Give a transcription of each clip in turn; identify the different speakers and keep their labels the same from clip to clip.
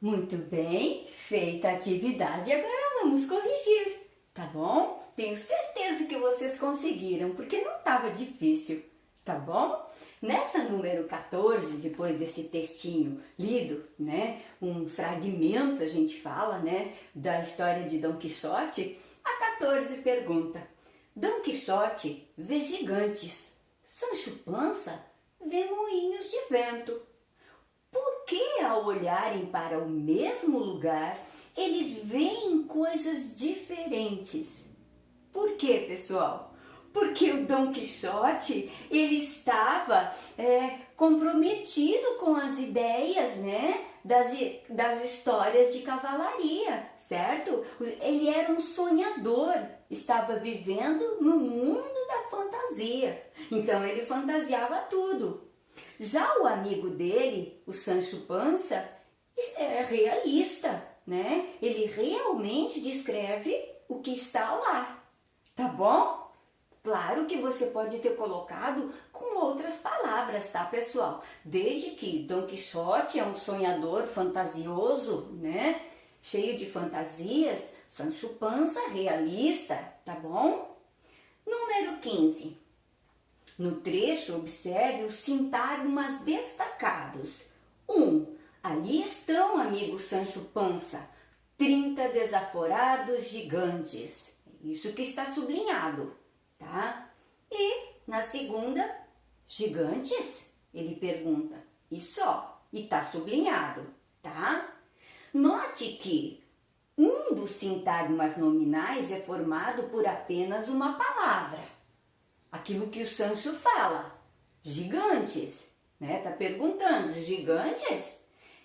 Speaker 1: Muito bem, feita a atividade, agora vamos corrigir, tá bom? Tenho certeza que vocês conseguiram, porque não estava difícil, tá bom? Nessa número 14, depois desse textinho lido, né, um fragmento, a gente fala, né, da história de Dom Quixote, a 14 pergunta: Dom Quixote vê gigantes, Sancho Pança vê moinhos de vento. Por que, ao olharem para o mesmo lugar, eles veem coisas diferentes? Por quê, pessoal? Porque o Dom Quixote, ele estava comprometido com as ideias, né, das histórias de cavalaria, certo? Ele era um sonhador, estava vivendo no mundo da fantasia, então ele fantasiava tudo. Já o amigo dele, o Sancho Pança, é realista, né? Ele realmente descreve o que está lá, tá bom? Claro que você pode ter colocado com outras palavras, tá, pessoal? Desde que Dom Quixote é um sonhador fantasioso, né? Cheio de fantasias, Sancho Pança realista, tá bom? Número 15. No trecho, observe os sintagmas destacados. 1. Ali estão, amigo Sancho Pança, 30 desaforados gigantes. Isso que está sublinhado, tá? E na segunda, gigantes? Ele pergunta. E só. E está sublinhado, tá? Note que um dos sintagmas nominais é formado por apenas uma palavra. Aquilo que o Sancho fala, gigantes, né? Tá perguntando, gigantes?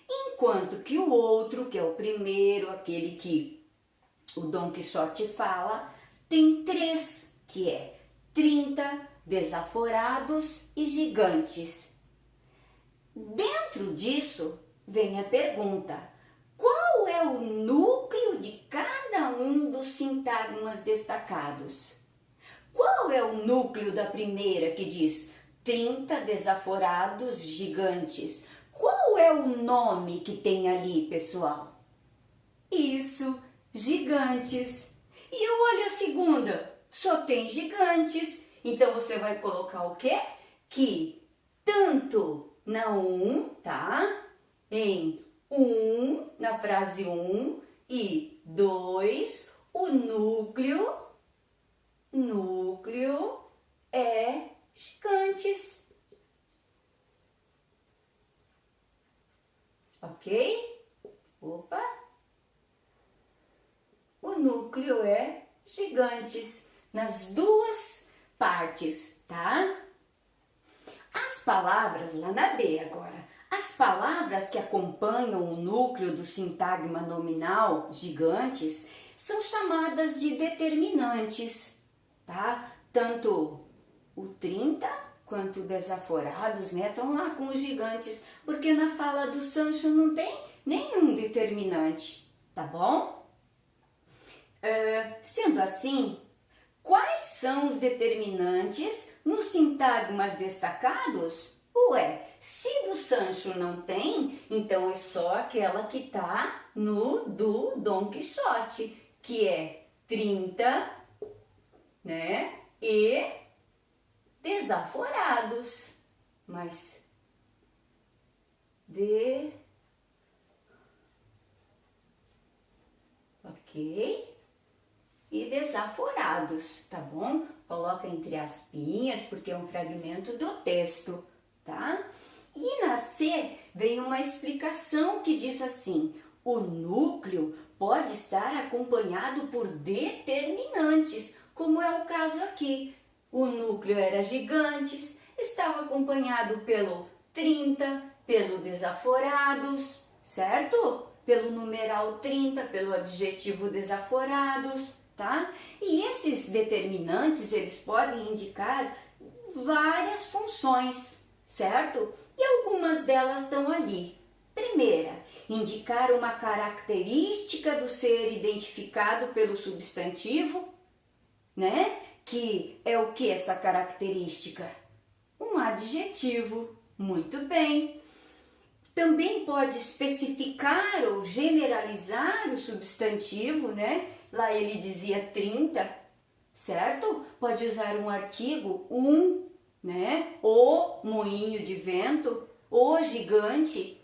Speaker 1: Enquanto que o outro, que é o primeiro, aquele que o Dom Quixote fala, tem 3, que é 30 desaforados e gigantes. Dentro disso, vem a pergunta: qual é o núcleo de cada um dos sintagmas destacados? Qual é o núcleo da primeira que diz 30 desaforados gigantes? Qual é o nome que tem ali, pessoal? Isso, gigantes. E olha a segunda, só tem gigantes. Então você vai colocar o quê? Que tanto na 1, tá? Em 1, na frase 1 e 2, o núcleo é gigantes. Ok? Opa! O núcleo é gigantes nas duas partes, tá? As palavras, lá na B agora, as palavras que acompanham o núcleo do sintagma nominal gigantes são chamadas de determinantes, tá? Tanto o 30 quanto o desaforados, né? Estão lá com os gigantes, porque na fala do Sancho não tem nenhum determinante, tá bom? Sendo assim, quais são os determinantes nos sintagmas destacados? Ué, se do Sancho não tem, então é só aquela que está no do Dom Quixote, que é 30, né? E desaforados. Mas ok? E desaforados, tá bom? Coloca entre aspinhas, porque é um fragmento do texto, tá? E na C vem uma explicação que diz assim: o núcleo pode estar acompanhado por determinantes, como é o caso aqui. O núcleo era gigantes, estava acompanhado pelo 30, pelo desaforados, certo? Pelo numeral 30, pelo adjetivo desaforados, tá? E esses determinantes, eles podem indicar várias funções, certo? E algumas delas estão ali. Primeira, indicar uma característica do ser identificado pelo substantivo, né? Que é o que essa característica? Um adjetivo. Muito bem. Também pode especificar ou generalizar o substantivo, né? Lá ele dizia 30, certo? Pode usar um artigo, né? O moinho de vento, o gigante.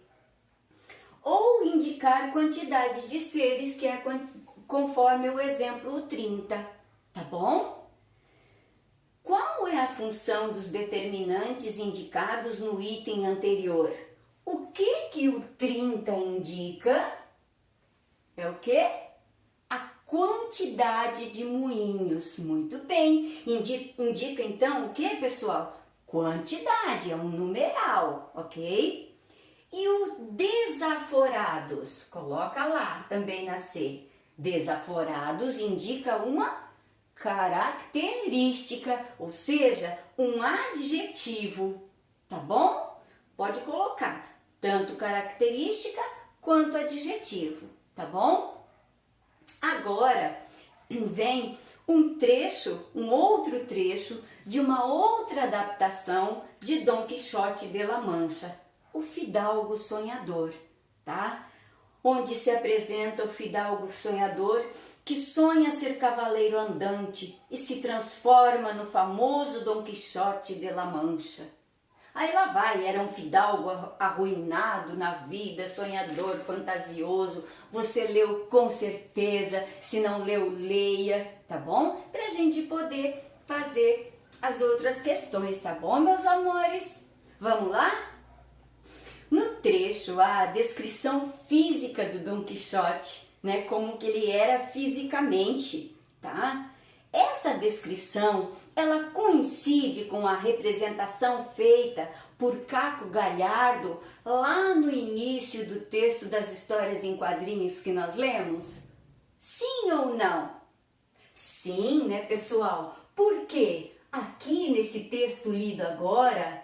Speaker 1: Ou indicar quantidade de seres, que é conforme o exemplo 30, tá bom? Qual é a função dos determinantes indicados no item anterior? O que o 30 indica? É o quê? A quantidade de moinhos. Muito bem. Indica então o que, pessoal? Quantidade, é um numeral, ok? E o desaforados? Coloca lá também na C. Desaforados indica uma característica, ou seja, um adjetivo, tá bom? Pode colocar tanto característica quanto adjetivo, tá bom? Agora vem um outro trecho de uma outra adaptação de Dom Quixote de La Mancha, o Fidalgo Sonhador, tá? Onde se apresenta o fidalgo sonhador que sonha ser cavaleiro andante e se transforma no famoso Dom Quixote de La Mancha. Aí lá vai, era um fidalgo arruinado na vida, sonhador, fantasioso. Você leu com certeza, se não leu, leia, tá bom? Pra gente poder fazer as outras questões, tá bom, meus amores? Vamos lá? No trecho, a descrição física do Dom Quixote, né, como que ele era fisicamente, tá? Essa descrição, ela coincide com a representação feita por Caco Galhardo lá no início do texto das histórias em quadrinhos que nós lemos? Sim ou não? Sim, né, pessoal? Porque aqui nesse texto lido agora,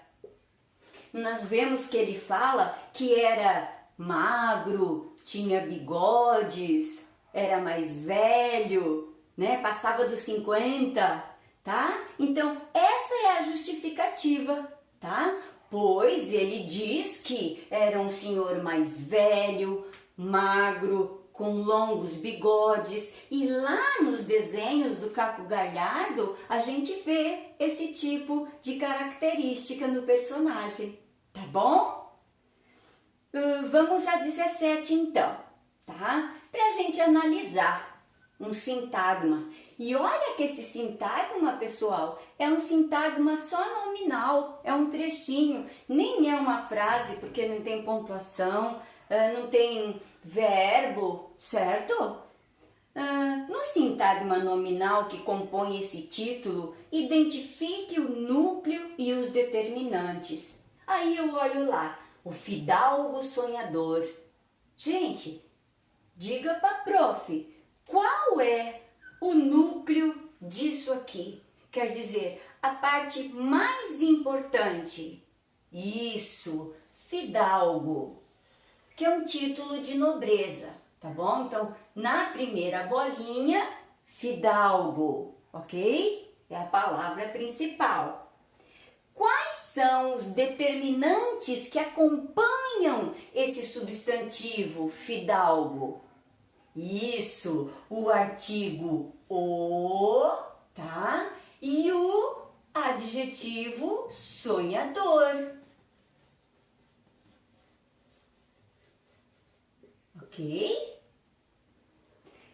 Speaker 1: nós vemos que ele fala que era magro, tinha bigodes, era mais velho, né? Passava dos 50, tá? Então, essa é a justificativa, tá? Pois ele diz que era um senhor mais velho, magro, com longos bigodes, e lá nos desenhos do Caco Galhardo a gente vê esse tipo de característica no personagem, tá bom? Vamos a 17 então, tá? Pra gente analisar um sintagma. E olha que esse sintagma, pessoal, é um sintagma só nominal, é um trechinho, nem é uma frase, porque não tem pontuação, não tem verbo, certo? No sintagma nominal que compõe esse título, identifique o núcleo e os determinantes. Aí eu olho lá, o fidalgo sonhador. Gente, diga para a prof, qual é o núcleo disso aqui? Quer dizer, a parte mais importante. Isso, fidalgo, que é um título de nobreza, tá bom? Então, na primeira bolinha, fidalgo, ok? É a palavra principal. Quais são os determinantes que acompanham esse substantivo fidalgo? Isso, o artigo o, tá? E o adjetivo sonhador. Ok?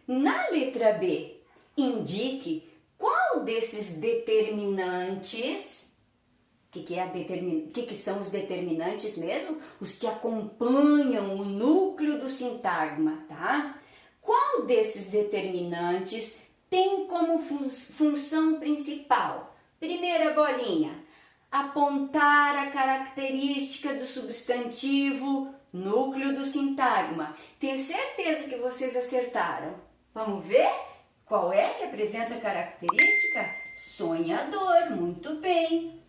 Speaker 1: Na letra B, indique qual desses determinantes, o que são os determinantes mesmo? Os que acompanham o núcleo do sintagma, tá? Qual desses determinantes tem como função principal? Primeira bolinha, apontar a característica do substantivo núcleo do sintagma. Tenho certeza que vocês acertaram. Vamos ver qual é que apresenta a característica? Sonhador, muito bem.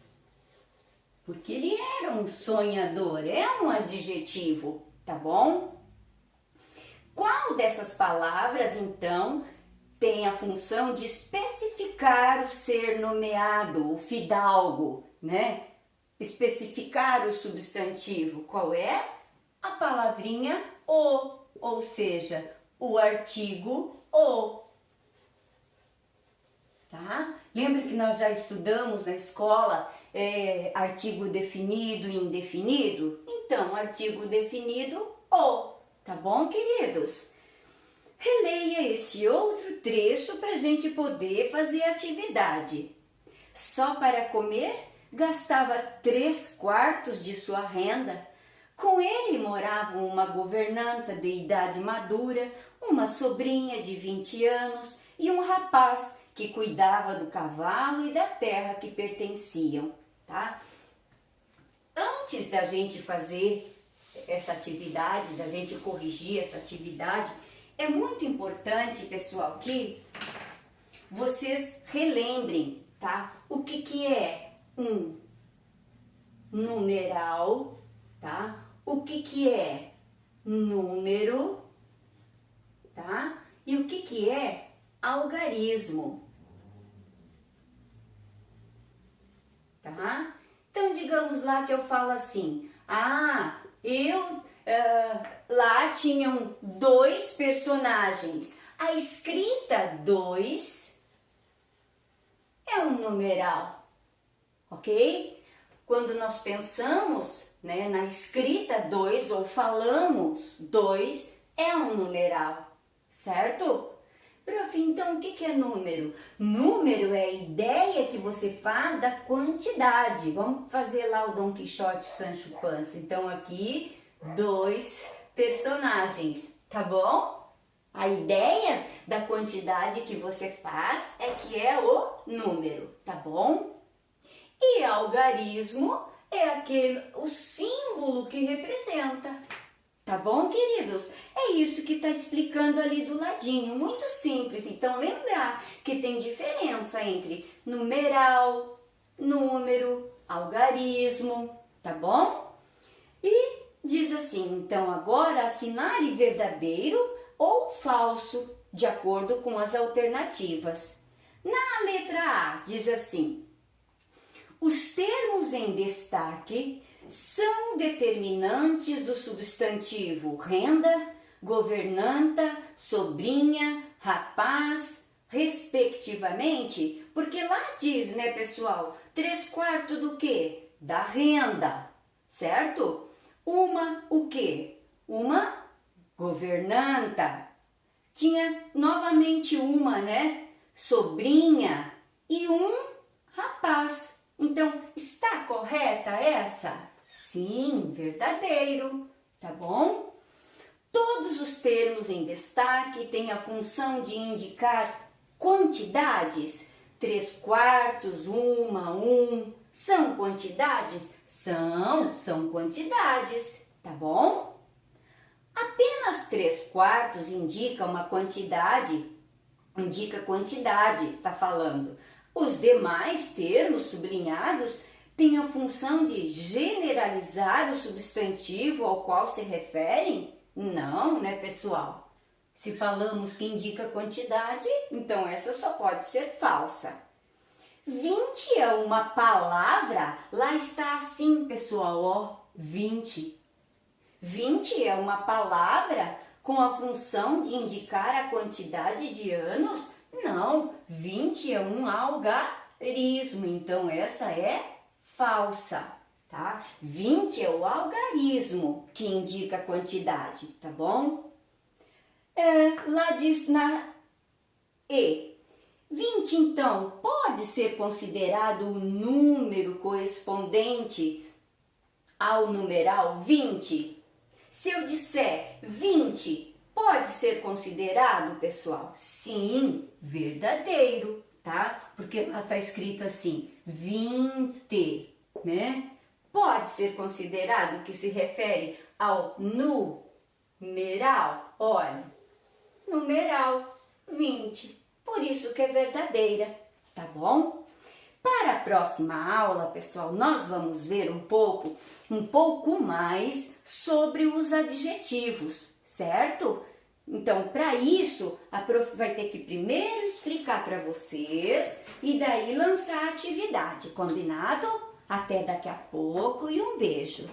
Speaker 1: Porque ele era um sonhador, é um adjetivo, tá bom? Qual dessas palavras, então, tem a função de especificar o ser nomeado, o fidalgo, né? Especificar o substantivo. Qual é? palavrinha o, ou seja, o artigo o. Tá? Lembra que nós já estudamos na escola artigo definido e indefinido? Então, artigo definido o. Tá bom, queridos? Releia esse outro trecho para a gente poder fazer a atividade. Só para comer, gastava 3/4 de sua renda. Com ele moravam uma governanta de idade madura, uma sobrinha de 20 anos e um rapaz que cuidava do cavalo e da terra que pertenciam, tá? Antes da gente fazer essa atividade, da gente corrigir essa atividade, é muito importante, pessoal, que vocês relembrem, tá? O que é um numeral, tá? O que é número, tá? E o que é algarismo, tá? Então, digamos lá que eu falo assim, lá tinham 2 personagens. A escrita 2 é um numeral, ok? Quando nós pensamos, né, na escrita 2 ou falamos 2, é um numeral, certo? Prof, então o que é número? Número é a ideia que você faz da quantidade. Vamos fazer lá o Dom Quixote e o Sancho Panza. Então aqui 2 personagens, tá bom? A ideia da quantidade que você faz é que é o número, tá bom? E algarismo é o símbolo que representa. Tá bom, queridos? É isso que está explicando ali do ladinho, muito simples. Então, lembrar que tem diferença entre numeral, número, algarismo, tá bom? E diz assim, então, agora assinale verdadeiro ou falso, de acordo com as alternativas. Na letra A, diz assim, os termos em destaque são determinantes do substantivo renda, governanta, sobrinha, rapaz, respectivamente, porque lá diz, né, pessoal, 3/4 do quê? Da renda, certo? Uma, o quê? Uma governanta. Tinha novamente uma, né? Sobrinha e um rapaz. Então, está correta essa? Sim, verdadeiro, tá bom? Todos os termos em destaque têm a função de indicar quantidades. 3/4, uma, são quantidades? São quantidades, tá bom? Apenas 3/4 indica uma quantidade, tá falando. Os demais termos sublinhados têm a função de generalizar o substantivo ao qual se referem? Não, né, pessoal? Se falamos que indica quantidade, então essa só pode ser falsa. 20 é uma palavra, lá está assim, pessoal, ó, 20. 20 é uma palavra com a função de indicar a quantidade de anos? Não, 20 é um algarismo, então essa é falsa, tá? 20 é o algarismo que indica a quantidade, tá bom? Lá diz na E. 20, então, pode ser considerado o número correspondente ao numeral 20? Se eu disser 20, pode ser considerado, pessoal? Sim, verdadeiro, tá? Porque lá está escrito assim, 20, né? Pode ser considerado que se refere ao numeral. Olha, numeral 20, por isso que é verdadeira, tá bom? Para a próxima aula, pessoal, nós vamos ver um pouco mais sobre os adjetivos, certo? Então, para isso, a prof vai ter que primeiro explicar para vocês e daí lançar a atividade, combinado? Até daqui a pouco e um beijo!